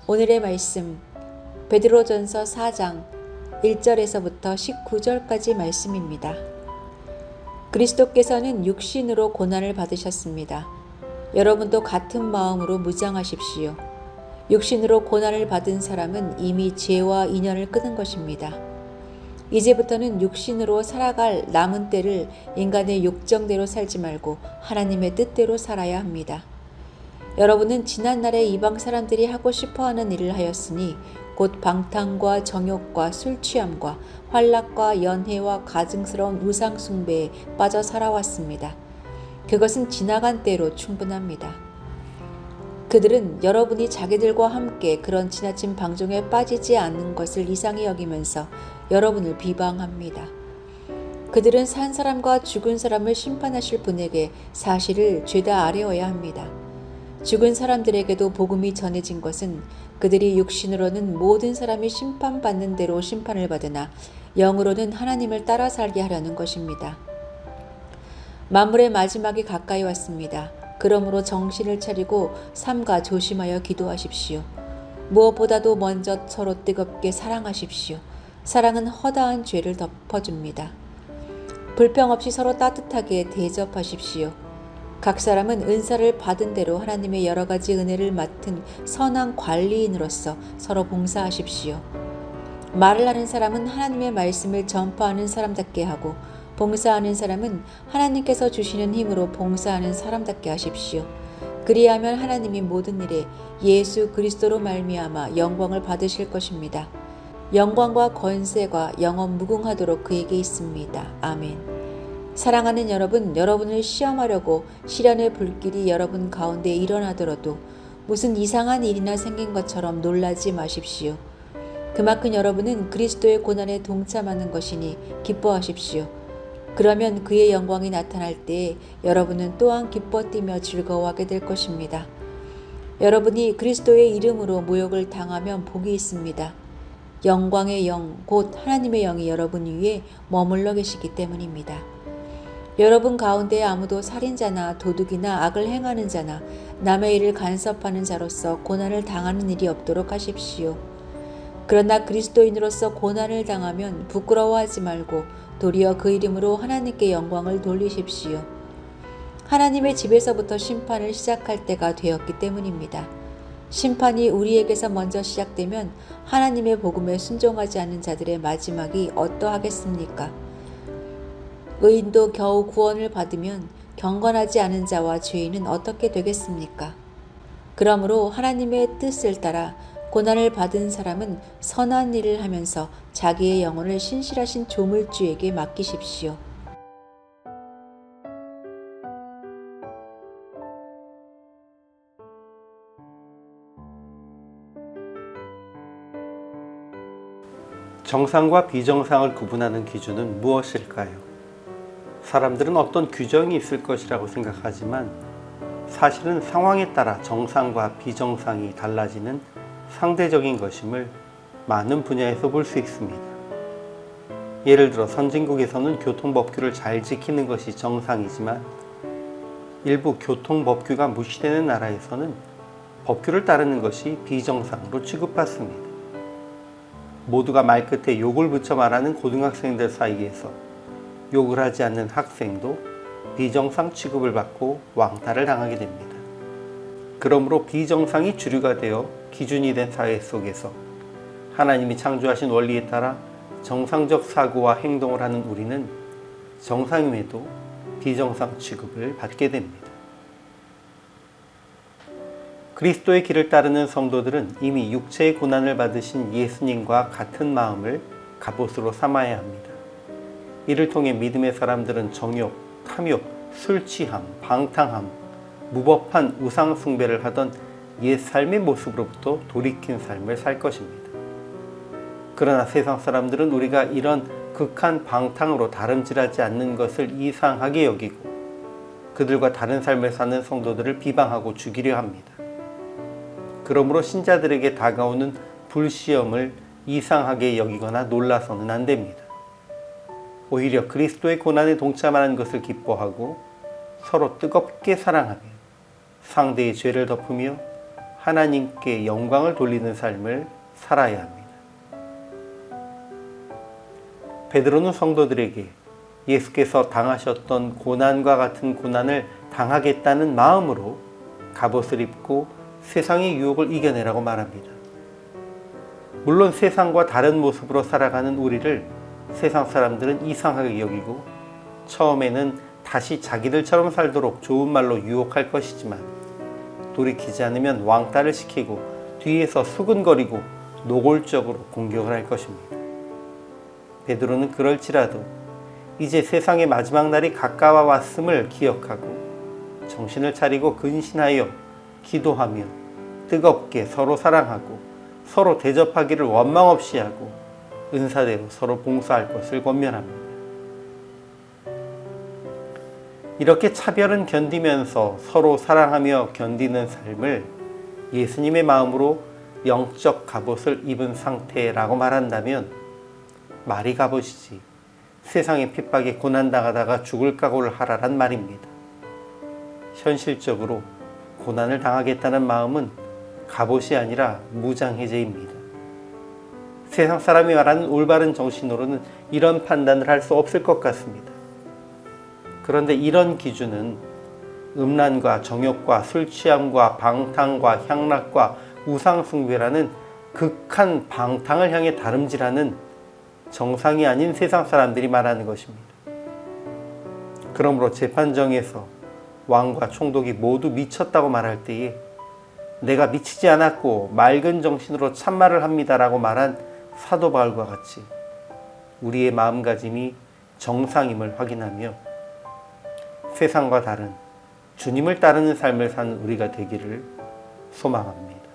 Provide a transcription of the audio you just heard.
오늘의 말씀 베드로전서 4장 1절에서부터 19절까지 말씀입니다. 그리스도께서는 육신으로 고난을 받으셨습니다. 여러분도 같은 마음으로 무장하십시오. 육신으로 고난을 받은 사람은 이미 죄와 인연을 끊은 것입니다. 이제부터는 육신으로 살아갈 남은 때를 인간의 욕정대로 살지 말고 하나님의 뜻대로 살아야 합니다. 여러분은 지난날에 이방 사람들이 하고 싶어하는 일을 하였으니 곧 방탕과 정욕과 술취함과 환락과 연회와 가증스러운 우상 숭배에 빠져 살아왔습니다. 그것은 지나간 때로 충분합니다. 그들은 여러분이 자기들과 함께 그런 지나친 방종에 빠지지 않는 것을 이상히 여기면서 여러분을 비방합니다. 그들은 산 사람과 죽은 사람을 심판하실 분에게 사실을 죄다 아뢰어야 합니다. 죽은 사람들에게도 복음이 전해진 것은 그들이 육신으로는 모든 사람이 심판받는 대로 심판을 받으나 영으로는 하나님을 따라 살게 하려는 것입니다. 만물의 마지막이 가까이 왔습니다. 그러므로 정신을 차리고 삼가 조심하여 기도하십시오. 무엇보다도 먼저 서로 뜨겁게 사랑하십시오. 사랑은 허다한 죄를 덮어줍니다. 불평 없이 서로 따뜻하게 대접하십시오. 각 사람은 은사를 받은 대로 하나님의 여러 가지 은혜를 맡은 선한 관리인으로서 서로 봉사하십시오. 말을 하는 사람은 하나님의 말씀을 전파하는 사람답게 하고 봉사하는 사람은 하나님께서 주시는 힘으로 봉사하는 사람답게 하십시오. 그리하면 하나님이 모든 일에 예수 그리스도로 말미암아 영광을 받으실 것입니다. 영광과 권세가 영원 무궁하도록 그에게 있습니다. 아멘. 사랑하는 여러분, 여러분을 시험하려고 시련의 불길이 여러분 가운데 일어나더라도 무슨 이상한 일이나 생긴 것처럼 놀라지 마십시오. 그만큼 여러분은 그리스도의 고난에 동참하는 것이니 기뻐하십시오. 그러면 그의 영광이 나타날 때에 여러분은 또한 기뻐 뛰며 즐거워하게 될 것입니다. 여러분이 그리스도의 이름으로 모욕을 당하면 복이 있습니다. 영광의 영, 곧 하나님의 영이 여러분 위에 머물러 계시기 때문입니다. 여러분 가운데 아무도 살인자나 도둑이나 악을 행하는 자나 남의 일을 간섭하는 자로서 고난을 당하는 일이 없도록 하십시오. 그러나 그리스도인으로서 고난을 당하면 부끄러워하지 말고 도리어 그 이름으로 하나님께 영광을 돌리십시오. 하나님의 집에서부터 심판을 시작할 때가 되었기 때문입니다. 심판이 우리에게서 먼저 시작되면 하나님의 복음에 순종하지 않는 자들의 마지막이 어떠하겠습니까? 의인도 겨우 구원을 받으면 경건하지 않은 자와 죄인은 어떻게 되겠습니까? 그러므로 하나님의 뜻을 따라 고난을 받은 사람은 선한 일을 하면서 자기의 영혼을 신실하신 조물주에게 맡기십시오. 정상과 비정상을 구분하는 기준은 무엇일까요? 사람들은 어떤 규정이 있을 것이라고 생각하지만 사실은 상황에 따라 정상과 비정상이 달라지는 상대적인 것임을 많은 분야에서 볼 수 있습니다. 예를 들어 선진국에서는 교통법규를 잘 지키는 것이 정상이지만 일부 교통법규가 무시되는 나라에서는 법규를 따르는 것이 비정상으로 취급받습니다. 모두가 말끝에 욕을 붙여 말하는 고등학생들 사이에서 욕을 하지 않는 학생도 비정상 취급을 받고 왕따를 당하게 됩니다. 그러므로 비정상이 주류가 되어 기준이 된 사회 속에서 하나님이 창조하신 원리에 따라 정상적 사고와 행동을 하는 우리는 정상임에도 비정상 취급을 받게 됩니다. 그리스도의 길을 따르는 성도들은 이미 육체의 고난을 받으신 예수님과 같은 마음을 갑옷으로 삼아야 합니다. 이를 통해 믿음의 사람들은 정욕, 탐욕, 술 취함, 방탕함, 무법한 우상 숭배를 하던 옛 삶의 모습으로부터 돌이킨 삶을 살 것입니다. 그러나 세상 사람들은 우리가 이런 극한 방탕으로 다름질하지 않는 것을 이상하게 여기고 그들과 다른 삶을 사는 성도들을 비방하고 죽이려 합니다. 그러므로 신자들에게 다가오는 불시험을 이상하게 여기거나 놀라서는 안 됩니다. 오히려 그리스도의 고난에 동참하는 것을 기뻐하고 서로 뜨겁게 사랑하며 상대의 죄를 덮으며 하나님께 영광을 돌리는 삶을 살아야 합니다. 베드로는 성도들에게 예수께서 당하셨던 고난과 같은 고난을 당하겠다는 마음으로 갑옷을 입고 세상의 유혹을 이겨내라고 말합니다. 물론 세상과 다른 모습으로 살아가는 우리를 세상 사람들은 이상하게 여기고 처음에는 다시 자기들처럼 살도록 좋은 말로 유혹할 것이지만 돌이키지 않으면 왕따를 시키고 뒤에서 수근거리고 노골적으로 공격을 할 것입니다. 베드로는 그럴지라도 이제 세상의 마지막 날이 가까워 왔음을 기억하고 정신을 차리고 근신하여 기도하며 뜨겁게 서로 사랑하고 서로 대접하기를 원망 없이 하고 은사대로 서로 봉사할 것을 권면합니다. 이렇게 차별은 견디면서 서로 사랑하며 견디는 삶을 예수님의 마음으로 영적 갑옷을 입은 상태라고 말한다면 말이 갑옷이지 세상의 핍박에 고난당하다가 죽을 각오를 하라란 말입니다. 현실적으로 고난을 당하겠다는 마음은 갑옷이 아니라 무장해제입니다. 세상 사람이 말하는 올바른 정신으로는 이런 판단을 할 수 없을 것 같습니다. 그런데 이런 기준은 음란과 정욕과 술 취함과 방탕과 향락과 우상숭배라는 극한 방탕을 향해 다름질하는 정상이 아닌 세상 사람들이 말하는 것입니다. 그러므로 재판정에서 왕과 총독이 모두 미쳤다고 말할 때에 내가 미치지 않았고 맑은 정신으로 참말을 합니다라고 말한 사도 바울과 같이 우리의 마음가짐이 정상임을 확인하며 세상과 다른 주님을 따르는 삶을 사는 우리가 되기를 소망합니다.